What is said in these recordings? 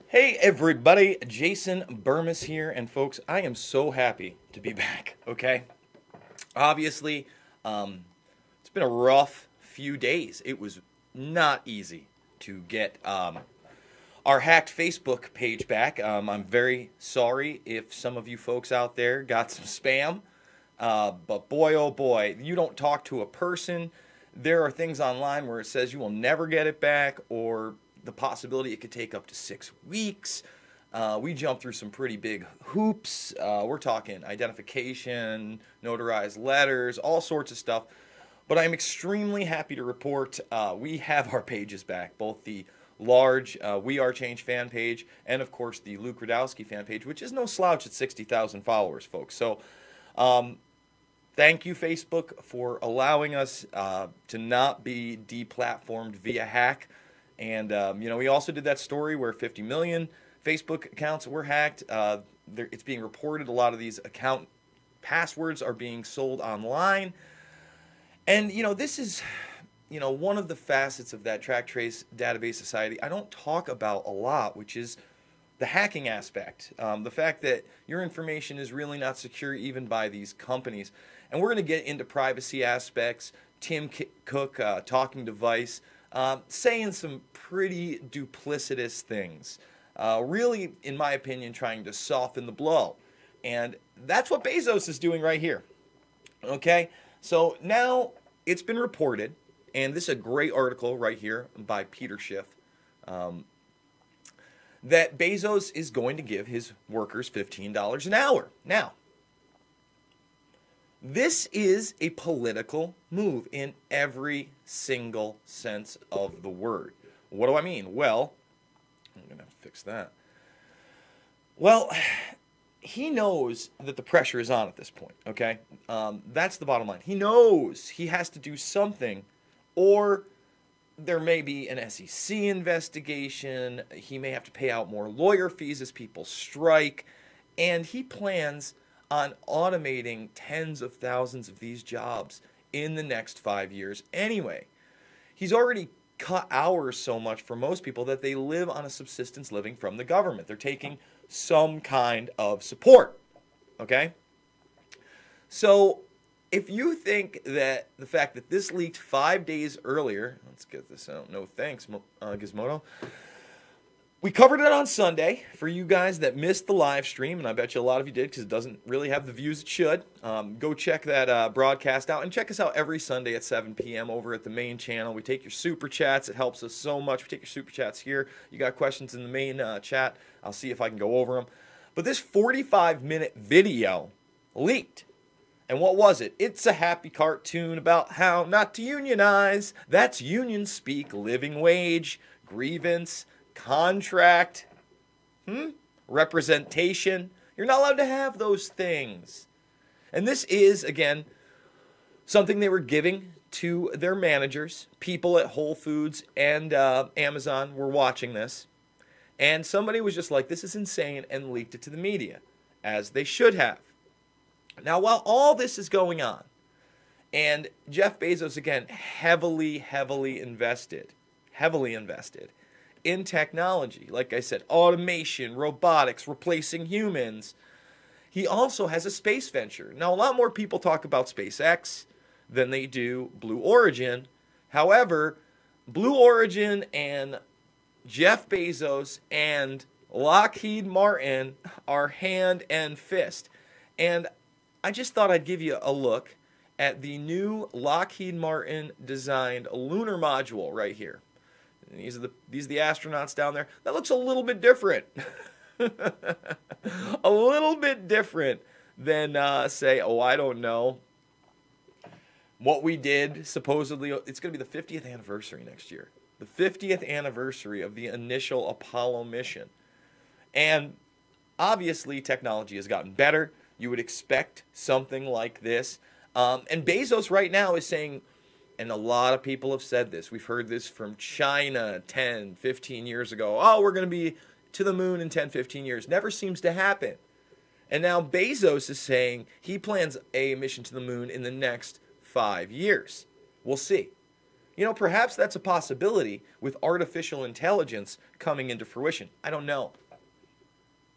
Hey everybody, Jason Burmis here, and folks, I am so happy to be back, okay? Obviously, it's been a rough few days. It was not easy to get our hacked Facebook page back. I'm very sorry if some of you folks out there got some spam, but boy, oh boy, you don't talk to a person. There are things online where it says you will never get it back, or the possibility it could take up to 6 weeks. We jumped through some pretty big hoops. We're talking identification, notarized letters, all sorts of stuff. But I'm extremely happy to report we have our pages back, both the large We Are Change fan page and, of course, the Luke Radowski fan page, which is no slouch at 60,000 followers, folks. So thank you, Facebook, for allowing us to not be deplatformed via hack. And, we also did that story where 50 million Facebook accounts were hacked. It's being reported a lot of these account passwords are being sold online. And, this is, one of the facets of that track trace database society I don't talk about a lot, which is the hacking aspect. The fact that your information is really not secure even by these companies. And we're going to get into privacy aspects, Tim Cook, talking device, saying some pretty duplicitous things. Really, in my opinion, trying to soften the blow. And that's what Bezos is doing right here. Okay? So now it's been reported, and this is a great article right here by Peter Schiff, that Bezos is going to give his workers $15 an hour. Now, this is a political move in every single sense of the word. What do I mean? Well, I'm going to have to fix that. Well, he knows that the pressure is on at this point, okay? That's the bottom line. He knows he has to do something, or there may be an SEC investigation. He may have to pay out more lawyer fees as people strike, and he plans on automating tens of thousands of these jobs in the next 5 years anyway. He's already cut hours so much for most people that they live on a subsistence living from the government. They're taking some kind of support, okay? So if you think that the fact that this leaked 5 days earlier, let's get this out, no thanks, Gizmodo. We covered it on Sunday for you guys that missed the live stream, and I bet you a lot of you did because it doesn't really have the views it should. Go check that broadcast out, and check us out every Sunday at 7 p.m. over at the main channel. We take your super chats. It helps us so much. We take your super chats here. You got questions in the main chat. I'll see if I can go over them. But this 45-minute video leaked. And what was it? It's a happy cartoon about how not to unionize. That's union speak, living wage, grievance, contract, representation. You're not allowed to have those things. And this is, again, something they were giving to their managers. People at Whole Foods and Amazon were watching this. And somebody was just like, this is insane, and leaked it to the media, as they should have. Now, while all this is going on, and Jeff Bezos, again, heavily invested in technology, like I said, automation, robotics, replacing humans, he also has a space venture. Now, a lot more people talk about SpaceX than they do Blue Origin. However, Blue Origin and Jeff Bezos and Lockheed Martin are hand and fist. And I just thought I'd give you a look at the new Lockheed Martin designed lunar module right here. And these are the astronauts down there. That looks a little bit different. A little bit different than, say, I don't know, what we did, supposedly. It's going to be the 50th anniversary next year. The 50th anniversary of the initial Apollo mission. And obviously, technology has gotten better. You would expect something like this. And Bezos right now is saying, and a lot of people have said this. We've heard this from China 10, 15 years ago. Oh, we're going to be to the moon in 10, 15 years. Never seems to happen. And now Bezos is saying he plans a mission to the moon in the next 5 years. We'll see. Perhaps that's a possibility with artificial intelligence coming into fruition. I don't know.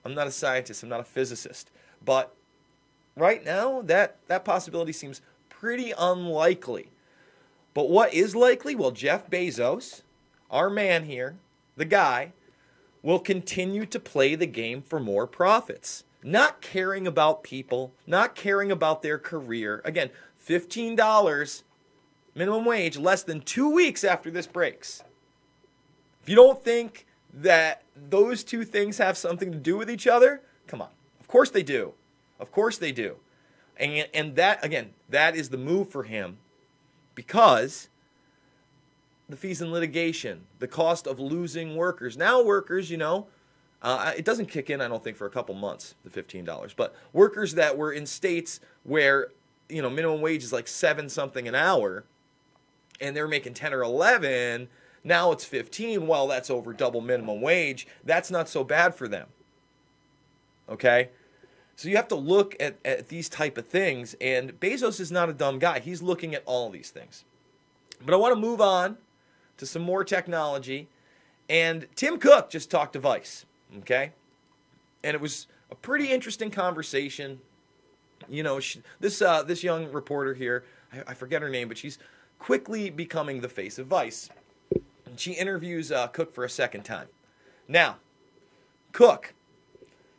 I'm not a scientist. I'm not a physicist. But right now, that possibility seems pretty unlikely. But what is likely? Well, Jeff Bezos, our man here, the guy, will continue to play the game for more profits. Not caring about people, not caring about their career. Again, $15 minimum wage less than 2 weeks after this breaks. If you don't think that those two things have something to do with each other, come on. Of course they do. Of course they do. And that, again, that is the move for him, because the fees in litigation, the cost of losing workers. Now workers, it doesn't kick in, I don't think, for a couple months, the $15. But workers that were in states where, minimum wage is like 7-something an hour, and they're making 10 or 11, now it's 15. Well, that's over double minimum wage. That's not so bad for them. Okay? So you have to look at these type of things, and Bezos is not a dumb guy. He's looking at all these things. But I want to move on to some more technology, and Tim Cook just talked to Vice, okay? And it was a pretty interesting conversation. This young reporter here, I forget her name, but she's quickly becoming the face of Vice. And she interviews Cook for a second time. Now, Cook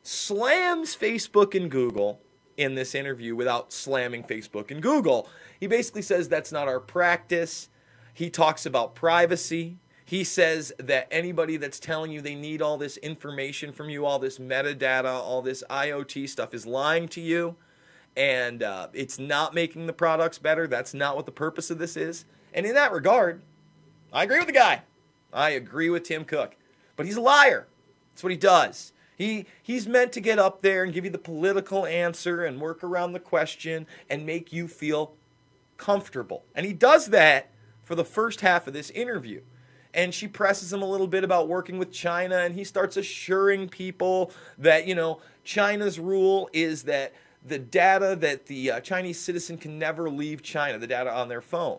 slams Facebook and Google in this interview without slamming Facebook and Google. He basically says that's not our practice. He talks about privacy. He says that anybody that's telling you they need all this information from you, all this metadata, all this IoT stuff is lying to you. And it's not making the products better. That's not what the purpose of this is. And in that regard, I agree with the guy. I agree with Tim Cook. But he's a liar. That's what he does. He's meant to get up there and give you the political answer and work around the question and make you feel comfortable. And he does that for the first half of this interview. And she presses him a little bit about working with China, and he starts assuring people that, China's rule is that the data that the Chinese citizen can never leave China, the data on their phone,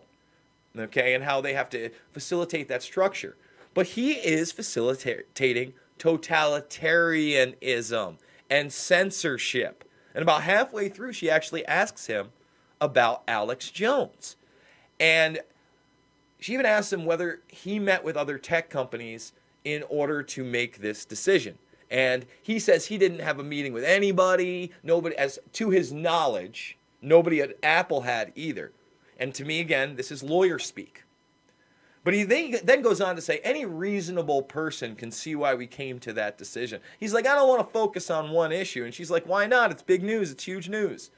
okay, and how they have to facilitate that structure. But he is facilitating totalitarianism and censorship. And about halfway through, she actually asks him about Alex Jones. And she even asks him whether he met with other tech companies in order to make this decision. And he says he didn't have a meeting with anybody. Nobody, as to his knowledge, nobody at Apple had either. And to me, again, this is lawyer speak. But he then goes on to say any reasonable person can see why we came to that decision. He's like, I don't want to focus on one issue. And she's like, why not? It's big news. It's huge news.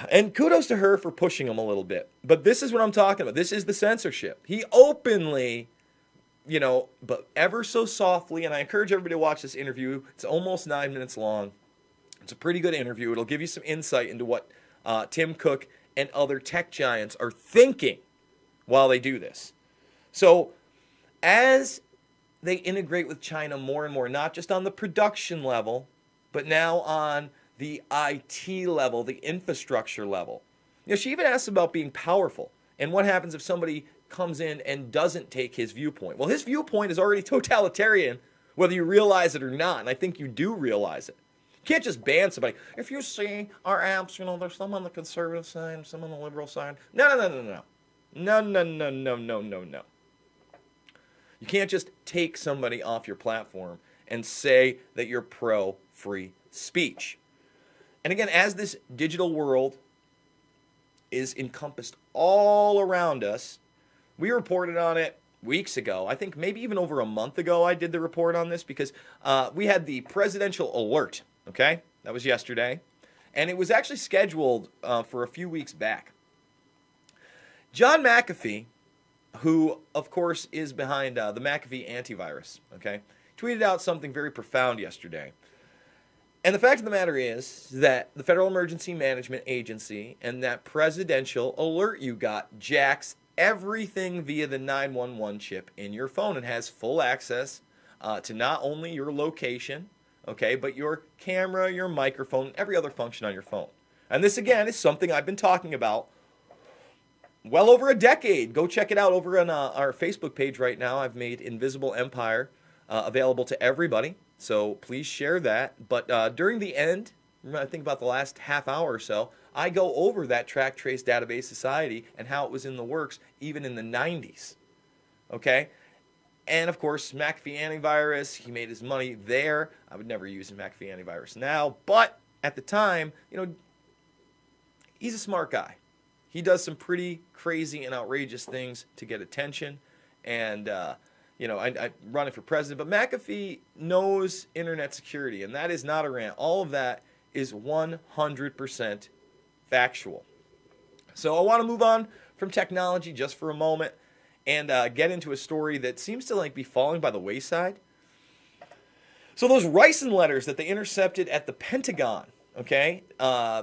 And kudos to her for pushing him a little bit. But this is what I'm talking about. This is the censorship. He openly, but ever so softly, and I encourage everybody to watch this interview. It's almost 9 minutes long. It's a pretty good interview. It'll give you some insight into what Tim Cook and other tech giants are thinking while they do this. So as they integrate with China more and more, not just on the production level, but now on the IT level, the infrastructure level. She even asks about being powerful and what happens if somebody comes in and doesn't take his viewpoint. Well, his viewpoint is already totalitarian, whether you realize it or not, and I think you do realize it. You can't just ban somebody. If you see our apps, there's some on the conservative side, some on the liberal side. No. No. You can't just take somebody off your platform and say that you're pro-free speech. And again, as this digital world is encompassed all around us, we reported on it weeks ago. I think maybe even over a month ago I did the report on this because we had the presidential alert, okay? That was yesterday. And it was actually scheduled for a few weeks back. John McAfee, who, of course, is behind the McAfee antivirus, okay, tweeted out something very profound yesterday. And the fact of the matter is that the Federal Emergency Management Agency and that presidential alert you got jacks everything via the 911 chip in your phone and has full access to not only your location, okay, but your camera, your microphone, every other function on your phone. And this, again, is something I've been talking about well over a decade. Go check it out over on our Facebook page right now. I've made Invisible Empire available to everybody, so please share that. But during the end, I think about the last half hour or so, I go over that Track Trace Database Society and how it was in the works even in the 90s. Okay? And of course, McAfee antivirus, he made his money there. I would never use a McAfee antivirus now, but at the time, you know, he's a smart guy. He does some pretty crazy and outrageous things to get attention. And, you know, I'm running for president, but McAfee knows internet security, and that is not a rant. All of that is 100% factual. So I want to move on from technology just for a moment and get into a story that seems to like be falling by the wayside. So those ricin letters that they intercepted at the Pentagon, okay,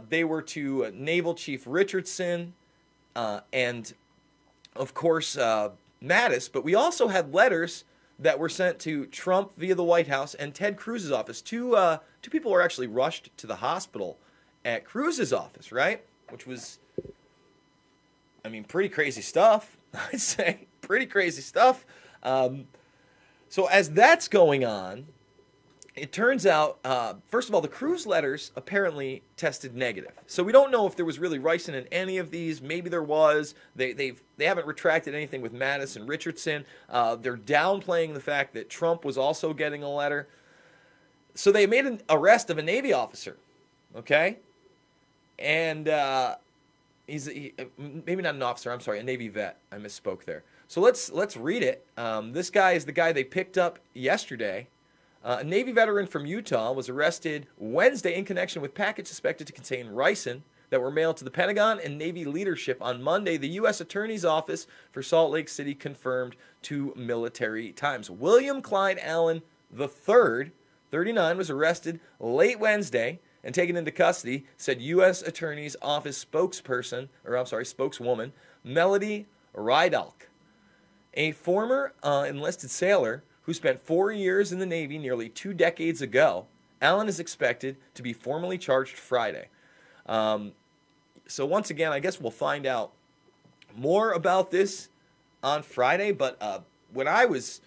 they were to Naval Chief Richardson and, of course, Mattis, but we also had letters that were sent to Trump via the White House and Ted Cruz's office. Two people were actually rushed to the hospital at Cruz's office, right? Which was, I mean, pretty crazy stuff, I'd say. Pretty crazy stuff. So as that's going on, it turns out, first of all, the Cruz letters apparently tested negative. So we don't know if there was really ricin in any of these. Maybe there was. They haven't retracted anything with Mattis and Richardson. They're downplaying the fact that Trump was also getting a letter. So they made an arrest of a Navy officer, okay? And he's maybe not an officer. I'm sorry, a Navy vet. I misspoke there. So let's read it. This guy is the guy they picked up yesterday. A Navy veteran from Utah was arrested Wednesday in connection with packets suspected to contain ricin that were mailed to the Pentagon and Navy leadership on Monday. The U.S. Attorney's Office for Salt Lake City confirmed to Military Times. William Clyde Allen III, 39, was arrested late Wednesday and taken into custody, said U.S. Attorney's Office spokeswoman Melody Rydalk. A former enlisted sailor who spent 4 years in the Navy nearly 2 decades ago, Allen is expected to be formally charged Friday. So once again, I guess we'll find out more about this on Friday. But when I was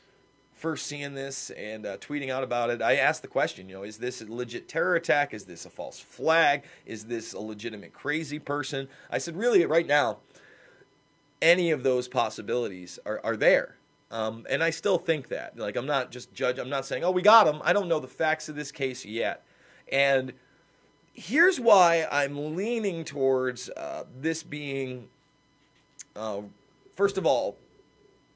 first seeing this and tweeting out about it, I asked the question, you know, is this a legit terror attack? Is this a false flag? Is this a legitimate crazy person? I said, really, right now, any of those possibilities are there. And I still think that. Like, I'm not just I'm not saying, oh, we got him. I don't know the facts of this case yet. And here's why I'm leaning towards this being, first of all,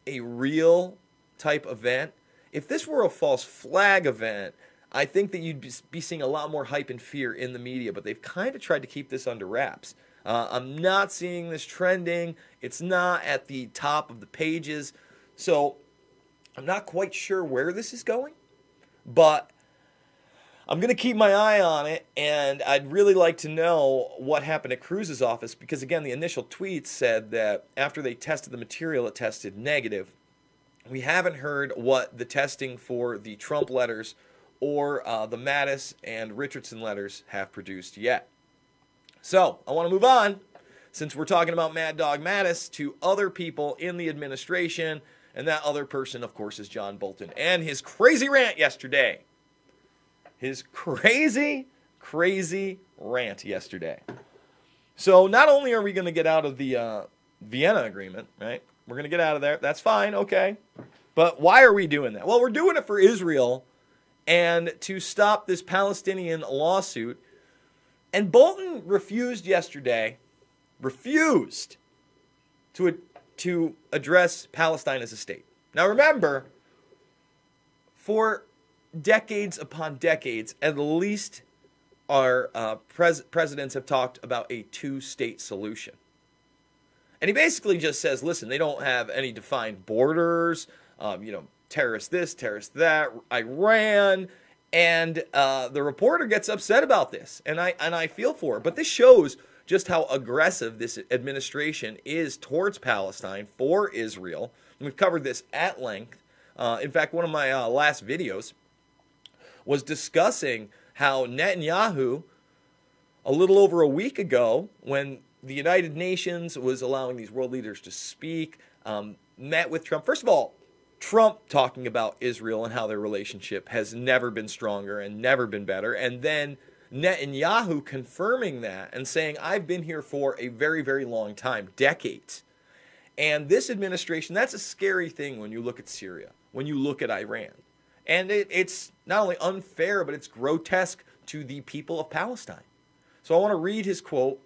a real type event. If this were a false flag event, I think that you'd be seeing a lot more hype and fear in the media. But they've kind of tried to keep this under wraps. I'm not seeing this trending. It's not at the top of the pages. So I'm not quite sure where this is going, but I'm going to keep my eye on it, and I'd really like to know what happened at Cruz's office because, again, the initial tweet said that after they tested the material, it tested negative. We haven't heard what the testing for the Trump letters or the Mattis and Richardson letters have produced yet. So I want to move on, since we're talking about Mad Dog Mattis, to other people in the administration. And that other person, of course, is John Bolton and his crazy rant yesterday. His crazy rant yesterday. So not only are we going to get out of the Vienna Agreement, right? We're going to get out of there. That's fine, okay. But why are we doing that? Well, we're doing it for Israel and to stop this Palestinian lawsuit. And Bolton refused yesterday, to address Palestine as a state. Now remember, for decades upon decades, at least our presidents have talked about a two-state solution. And he basically just says, listen, they don't have any defined borders, terrorist this, terrorist that, Iran, and the reporter gets upset about this, and I feel for it. But this shows just how aggressive this administration is towards Palestine, for Israel. And we've covered this at length. In fact, one of my last videos was discussing how Netanyahu, a little over a week ago, when the United Nations was allowing these world leaders to speak, met with Trump. First of all, Trump talking about Israel and how their relationship has never been stronger and never been better. And then Netanyahu confirming that and saying, I've been here for a very, very long time, decades. And this administration, that's a scary thing when you look at Syria, when you look at Iran. And it's not only unfair, but it's grotesque to the people of Palestine. So I want to read his quote.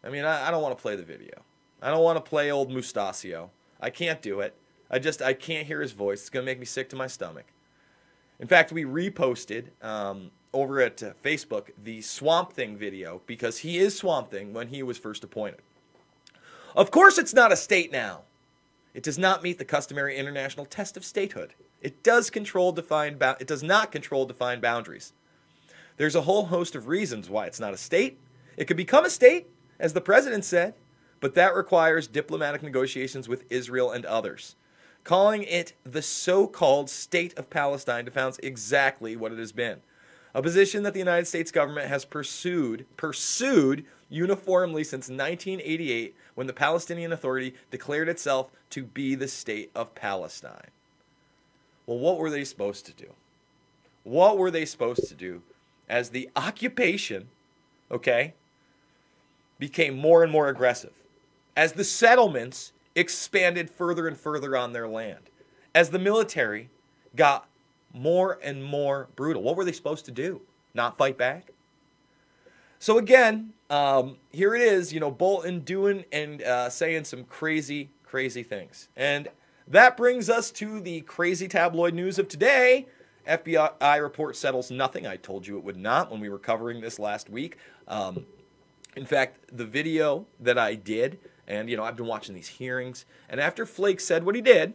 I mean, I don't want to play the video. I don't want to play old Mustasio. I can't do it. I can't hear his voice. It's going to make me sick to my stomach. In fact, we reposted over at Facebook the Swamp Thing video because he is Swamp Thing when he was first appointed. Of course it's not a state now. It does not meet the customary international test of statehood. It does not control defined boundaries. There's a whole host of reasons why it's not a state. It could become a state, as the president said, but that requires diplomatic negotiations with Israel and others. Calling it the so-called State of Palestine defines exactly what it has been. A position that the United States government has pursued uniformly since 1988 when the Palestinian Authority declared itself to be the State of Palestine. Well, what were they supposed to do? What were they supposed to do as the occupation, became more and more aggressive? As the settlements expanded further and further on their land, as the military got more and more brutal. What were they supposed to do? Not fight back? So again, here it is, Bolton doing and saying some crazy, crazy things. And that brings us to the crazy tabloid news of today. FBI report settles nothing. I told you it would not when we were covering this last week. In fact, the video that I did, and, I've been watching these hearings, and after Flake said what he did,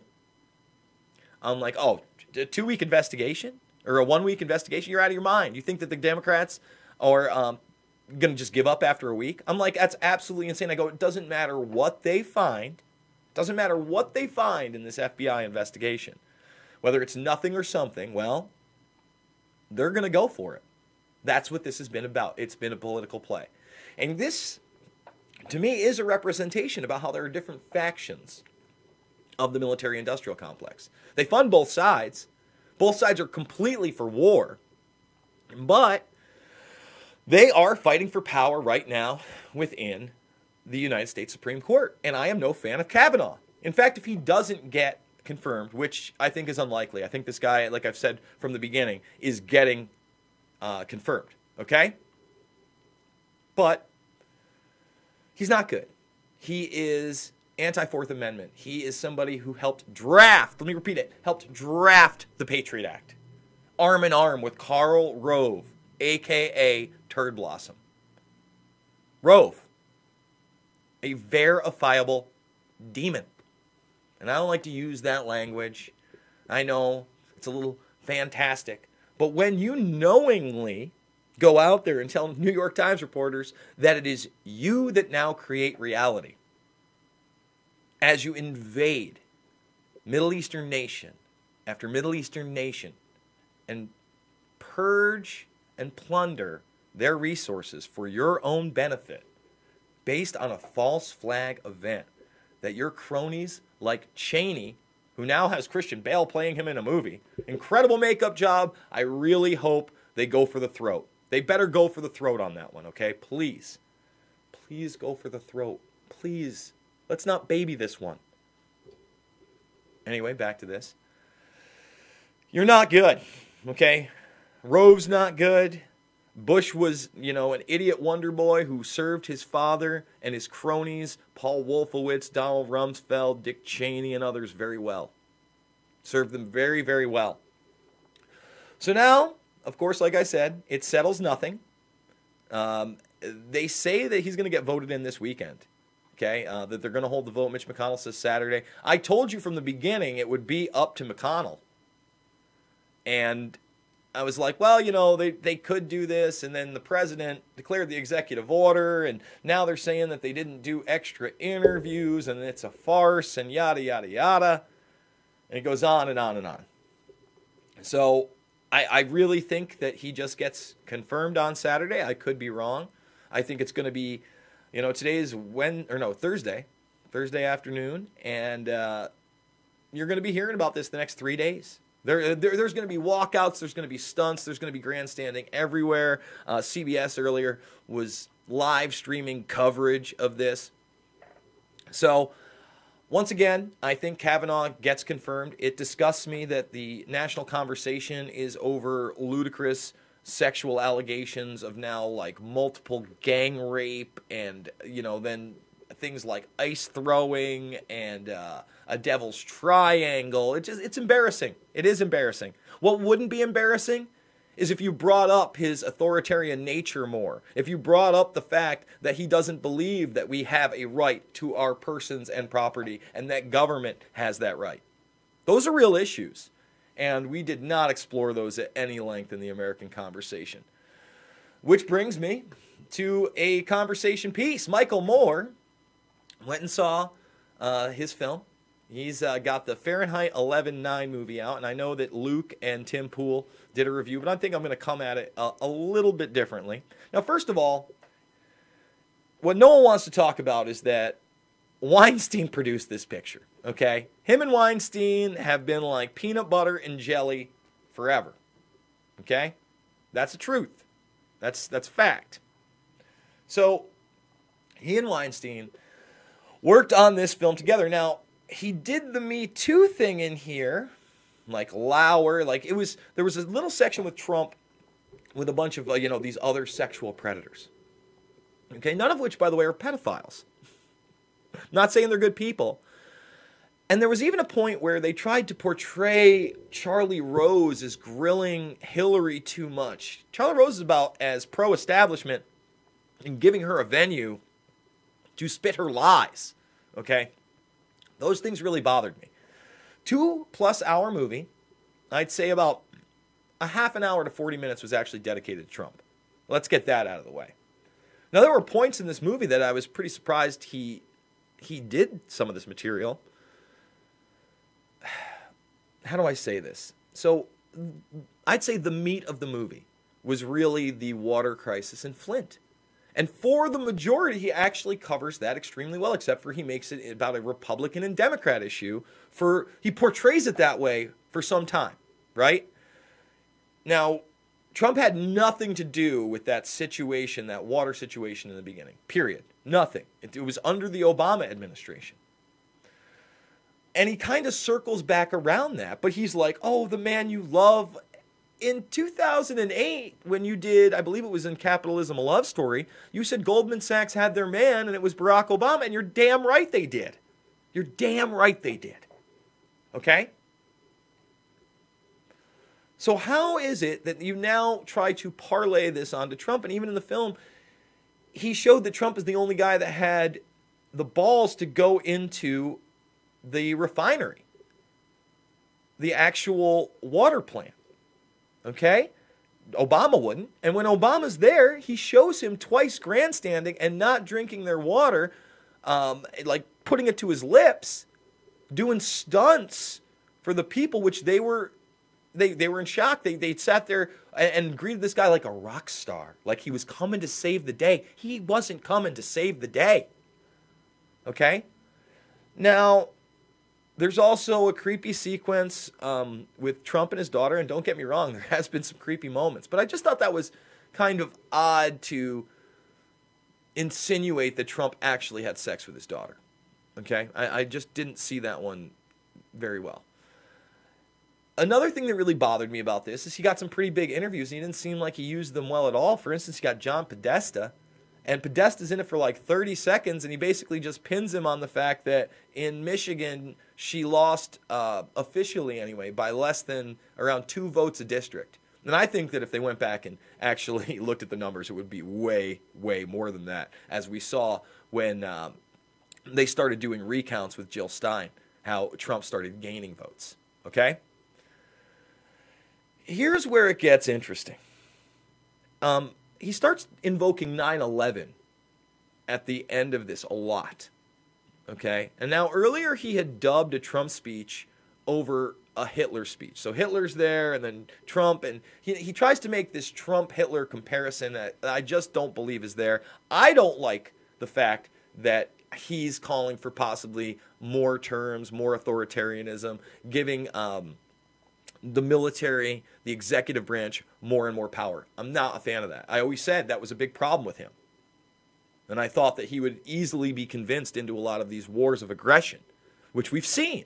I'm like, oh, a 2-week investigation? Or a 1-week investigation? You're out of your mind. You think that the Democrats are going to just give up after a week? I'm like, that's absolutely insane. I go, it doesn't matter what they find. It doesn't matter what they find in this FBI investigation. Whether it's nothing or something, well, they're going to go for it. That's what this has been about. It's been a political play. And this, to me, is a representation about how there are different factions of the military-industrial complex. They fund both sides. Both sides are completely for war. But they are fighting for power right now within the United States Supreme Court. And I am no fan of Kavanaugh. In fact, if he doesn't get confirmed, which I think is unlikely, I think this guy, like I've said from the beginning, is getting confirmed. Okay? But he's not good. He is anti-Fourth Amendment. He is somebody who helped draft, let me repeat it, helped draft the Patriot Act. Arm in arm with Karl Rove, a.k.a. Turd Blossom. Rove, a verifiable demon. And I don't like to use that language. I know it's a little fantastic. But when you knowingly go out there and tell New York Times reporters that it is you that now create reality, as you invade Middle Eastern nation after Middle Eastern nation and purge and plunder their resources for your own benefit based on a false flag event that your cronies like Cheney, who now has Christian Bale playing him in a movie, incredible makeup job, I really hope they go for the throat. They better go for the throat on that one, okay? Please. Please go for the throat. Please. Let's not baby this one. Anyway, back to this. You're not good, okay? Rove's not good. Bush was, an idiot wonder boy who served his father and his cronies, Paul Wolfowitz, Donald Rumsfeld, Dick Cheney, and others very well. Served them very, very well. So now, of course, like I said, it settles nothing. They say that he's going to get voted in this weekend. Okay, that they're going to hold the vote. Mitch McConnell says Saturday. I told you from the beginning it would be up to McConnell. And I was like, well, they could do this, and then the president declared the executive order, and now they're saying that they didn't do extra interviews, and it's a farce, and yada, yada, yada. And it goes on and on and on. So I really think that he just gets confirmed on Saturday. I could be wrong. I think it's going to be You know, today is Thursday afternoon, and you're going to be hearing about this the next 3 days. There's going to be walkouts, there's going to be stunts, there's going to be grandstanding everywhere. CBS earlier was live streaming coverage of this. So, once again, I think Kavanaugh gets confirmed. It disgusts me that the national conversation is over ludicrous sexual allegations of now like multiple gang rape and, you know, then things like ice throwing and a devil's triangle. It's embarrassing. It is embarrassing. What wouldn't be embarrassing is if you brought up his authoritarian nature more. If you brought up the fact that he doesn't believe that we have a right to our persons and property and that government has that right. Those are real issues. And we did not explore those at any length in the American conversation. Which brings me to a conversation piece. Michael Moore went and saw his film. He's got the Fahrenheit 11/9 movie out, and I know that Luke and Tim Pool did a review, but I think I'm going to come at it a little bit differently. Now, first of all, what no one wants to talk about is that Weinstein produced this picture, okay? Him and Weinstein have been like peanut butter and jelly forever, okay? That's the truth. That's fact. So, he and Weinstein worked on this film together. Now, he did the Me Too thing in here, like Lauer, like there was a little section with Trump with a bunch of, these other sexual predators. Okay, none of which, by the way, are pedophiles. Not saying they're good people. And there was even a point where they tried to portray Charlie Rose as grilling Hillary too much. Charlie Rose is about as pro-establishment and giving her a venue to spit her lies. Okay? Those things really bothered me. 2+ hour movie. I'd say about a half an hour to 40 minutes was actually dedicated to Trump. Let's get that out of the way. Now, there were points in this movie that I was pretty surprised he did some of this material. How do I say this? So, I'd say the meat of the movie was really the water crisis in Flint. And for the majority, he actually covers that extremely well, except for he makes it about a Republican and Democrat issue. He portrays it that way for some time, right? Now, Trump had nothing to do with that situation, that water situation in the beginning, period. Nothing. It was under the Obama administration. And he kind of circles back around that, but he's like, oh, the man you love. In 2008, when you did, I believe it was in Capitalism, a Love Story, you said Goldman Sachs had their man and it was Barack Obama, and you're damn right they did. You're damn right they did. Okay? So how is it that you now try to parlay this onto Trump? And even in the film, he showed that Trump is the only guy that had the balls to go into the refinery, the actual water plant. Okay? Obama wouldn't. And when Obama's there, he shows him twice grandstanding and not drinking their water, like putting it to his lips, doing stunts for the people, which they were in shock. They sat there and greeted this guy like a rock star, like he was coming to save the day. He wasn't coming to save the day. Okay? Now, there's also a creepy sequence with Trump and his daughter, and don't get me wrong, there has been some creepy moments, but I just thought that was kind of odd to insinuate that Trump actually had sex with his daughter. Okay? I just didn't see that one very well. Another thing that really bothered me about this is he got some pretty big interviews, and he didn't seem like he used them well at all. For instance, he got John Podesta, and Podesta's in it for like 30 seconds, and he basically just pins him on the fact that in Michigan, she lost, officially anyway, by less than around 2 votes a district. And I think that if they went back and actually looked at the numbers, it would be way, way more than that, as we saw when they started doing recounts with Jill Stein, how Trump started gaining votes. Okay? Here's where it gets interesting. He starts invoking 9/11 at the end of this a lot. Okay? And now earlier he had dubbed a Trump speech over a Hitler speech. So Hitler's there and then Trump, and he tries to make this Trump-Hitler comparison that I just don't believe is there. I don't like the fact that he's calling for possibly more terms, more authoritarianism, giving the military, the executive branch, more and more power. I'm not a fan of that. I always said that was a big problem with him. And I thought that he would easily be convinced into a lot of these wars of aggression, which we've seen.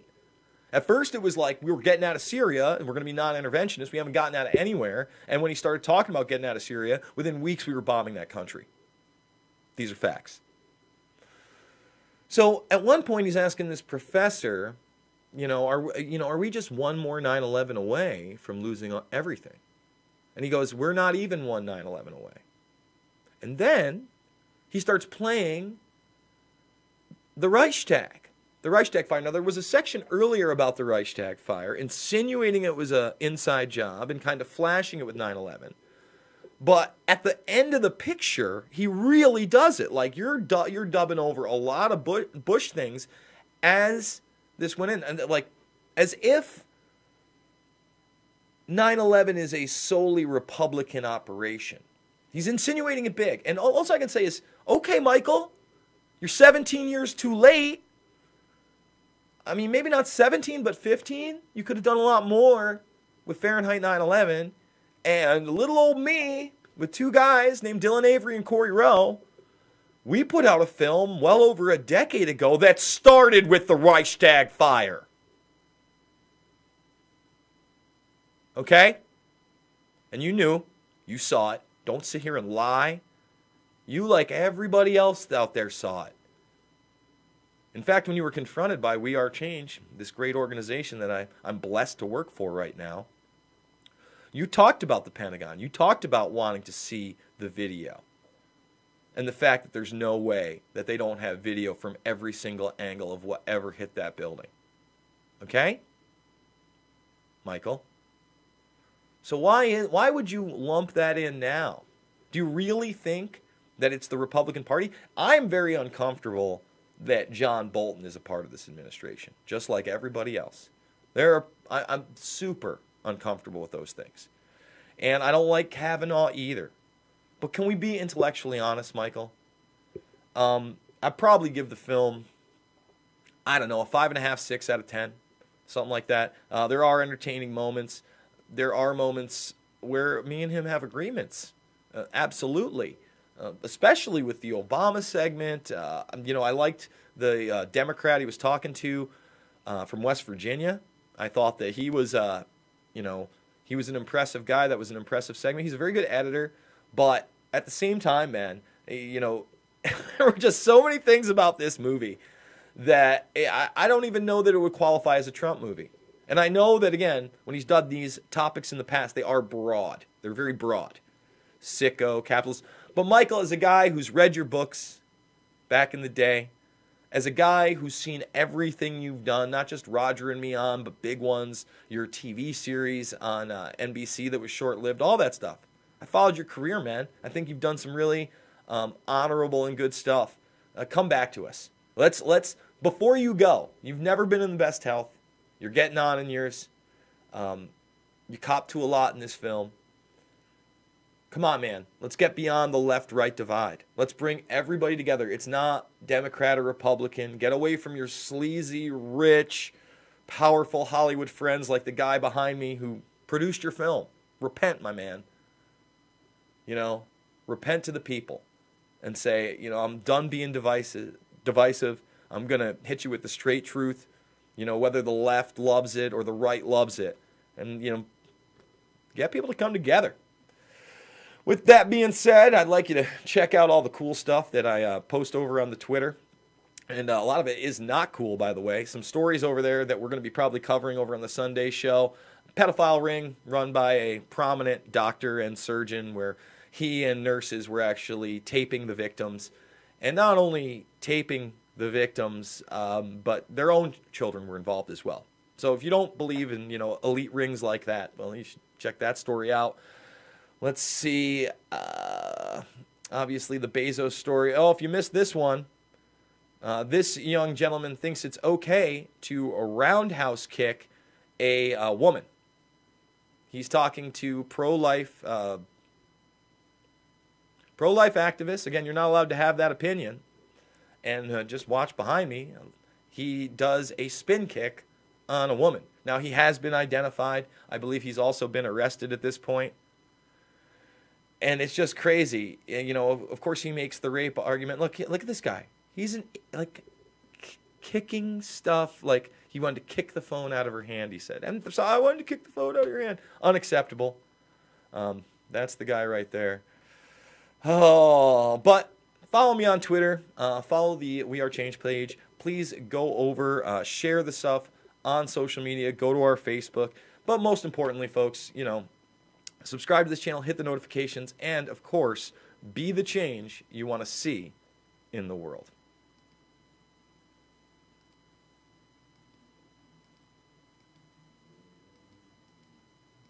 At first, it was like we were getting out of Syria, and we're going to be non-interventionists. We haven't gotten out of anywhere. And when he started talking about getting out of Syria, within weeks we were bombing that country. These are facts. So at one point, he's asking this professor, are we just one more 9/11 away from losing everything? And he goes, we're not even one 9/11 away. And then he starts playing the Reichstag fire. Now, there was a section earlier about the Reichstag fire, insinuating it was an inside job and kind of flashing it with 9/11. But at the end of the picture, he really does it. Like, you're dubbing over a lot of Bush things as this went in. And like, as if 9/11 is a solely Republican operation. He's insinuating it big. And all I can say is, okay, Michael, you're 17 years too late. I mean, maybe not 17, but 15. You could have done a lot more with Fahrenheit 9/11. And little old me, with two guys named Dylan Avery and Corey Rowe, we put out a film well over a decade ago that started with the Reichstag fire. Okay? And you knew. You saw it. Don't sit here and lie. You, like everybody else out there, saw it. In fact, when you were confronted by We Are Change, this great organization that I'm blessed to work for right now, you talked about the Pentagon. You talked about wanting to see the video. And the fact that there's no way that they don't have video from every single angle of whatever hit that building. Okay? Michael? So why would you lump that in now? Do you really think that it's the Republican Party? I'm very uncomfortable that John Bolton is a part of this administration, just like everybody else. I'm super uncomfortable with those things. And I don't like Kavanaugh either. But can we be intellectually honest, Michael? I'd probably give the film, I don't know, a 5.5, 6 out of 10. Something like that. There are entertaining moments. There are moments where me and him have agreements. Absolutely. Especially with the Obama segment. I liked the Democrat he was talking to from West Virginia. I thought that he was, he was an impressive guy. That was an impressive segment. He's a very good editor. But at the same time, man, there were just so many things about this movie that I don't even know that it would qualify as a Trump movie. And I know that, again, when he's done these topics in the past, they are broad. They're very broad. Sicko, capitalist. But Michael, as a guy who's read your books back in the day, as a guy who's seen everything you've done, not just Roger and Me On, but big ones, your TV series on NBC that was short-lived, all that stuff. I followed your career, man. I think you've done some really honorable and good stuff. Come back to us. Let's before you go, you've never been in the best health. You're getting on in years. You cop to a lot in this film. Come on, man. Let's get beyond the left-right divide. Let's bring everybody together. It's not Democrat or Republican. Get away from your sleazy, rich, powerful Hollywood friends like the guy behind me who produced your film. Repent, my man. Repent to the people and say, I'm done being divisive. I'm going to hit you with the straight truth, whether the left loves it or the right loves it. And, get people to come together. With that being said, I'd like you to check out all the cool stuff that I post over on the Twitter. And a lot of it is not cool, by the way. Some stories over there that we're going to be probably covering over on the Sunday show. Pedophile ring run by a prominent doctor and surgeon where he and nurses were actually taping the victims. And not only taping the victims, but their own children were involved as well. So if you don't believe in, elite rings like that, well, you should check that story out. Let's see. Obviously, the Bezos story. Oh, if you missed this one, this young gentleman thinks it's okay to roundhouse kick a woman. He's talking to pro-life activists. Again, you're not allowed to have that opinion, And just watch behind me. He does a spin kick on a woman. Now, he has been identified. I believe he's also been arrested at this point. And it's just crazy. You know, of course, he makes the rape argument. Look at this guy. He's kicking stuff. Like, he wanted to kick the phone out of her hand, he said. And so I wanted to kick the phone out of your hand. Unacceptable. That's the guy right there. Oh, but follow me on Twitter. Follow the We Are Change page. Please go over, share the stuff on social media. Go to our Facebook. But most importantly, folks, you know, subscribe to this channel, hit the notifications, and, of course, be the change you want to see in the world.